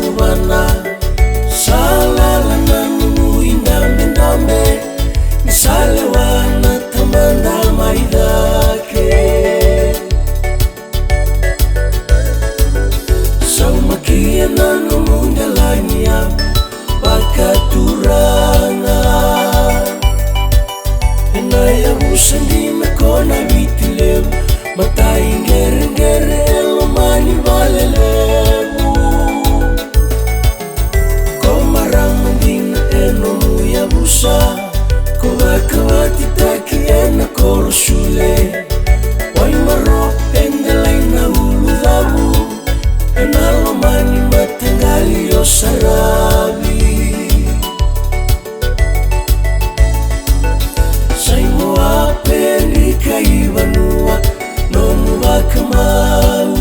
sauvana salalana nunu indambe-ndambe nisalewana tamanda maidake saumakiana nomundalania bakaturana enaya busandime kona vitileu matai ngere-ngere elomani valelevu komaramandina enomuya busa kovakawatitaki ena kolosule waimaro endelaina uludavu enalomani matengali yosaravi saimoa perika ivanua nomuvakamau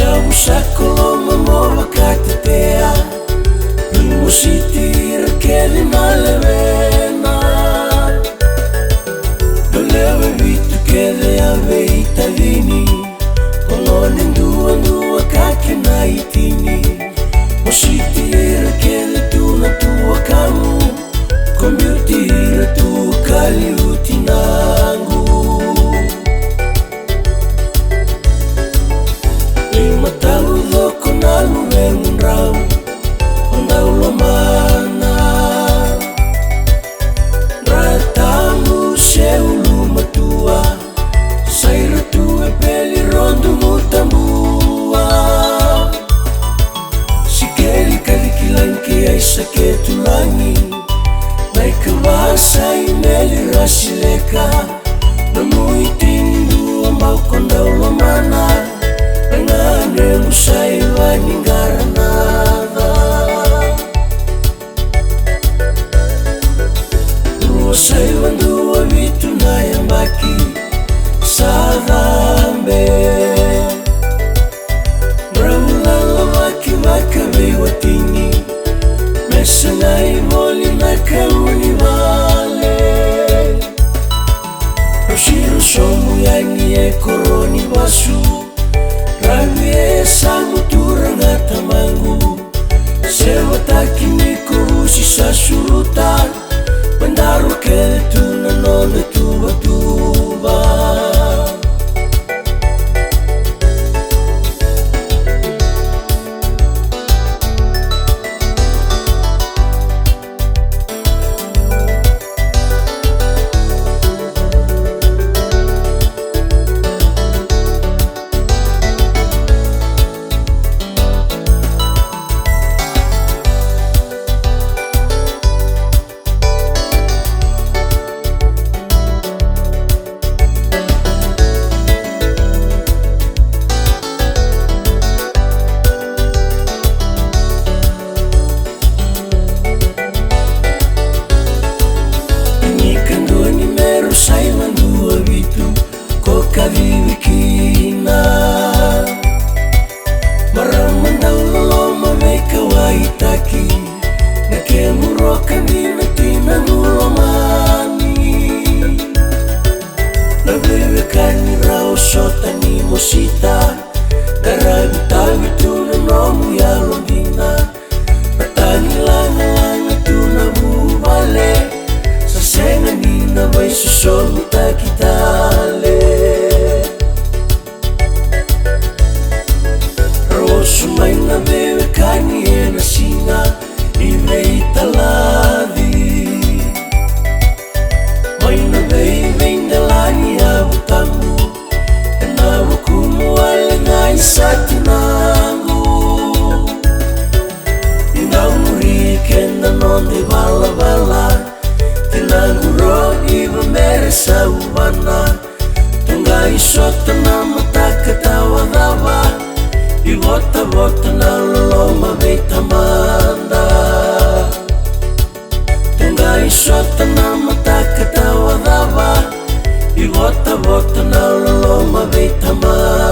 yavusakoloma movakatetea imusitira keli malevena dolewe vitu kele yaveitavini kolone ndua kakena itini musitira kele tunatua kamu kombiutira tu kaliutinangu limatauthoko naluvengunrau ondaulomana ratamu seulumatua sairatue pelirondu mutambua sikeli kalikilanki aisaketulangi naikawasa imeli rasileka namuitindu ambaukondaulomana enganengusaivaningaranava ruosaivanduwa vitu nayambaki sadhambe mraulalavaki vakaviwatini mesanaivoli nakaunivale rosiro somu yangie koroni vasu ravie samuturangatamangu sevatakimikurusi sasuruta pendarukele tunanone tuva-tuva kavivikina maramandauloloma vekawaitaki nakemurokanina tinangulomani navevekaniraosotani mosita daravitavituna nomu yalondina ratangilangalanga tuna vuvale sasenganina vaisusomitakitale sumaina vevekani ena singa iveitaladi maina veiveindelani avutamu enavukumu alengai satinangu indaumurikenda nonde vala-vala tinanguro iva meresa uvana tungaisotana matakatawadava ivota-vota naloloma veitamanda tungaisotana matakatawadava ivota-vota naloloma veitamanda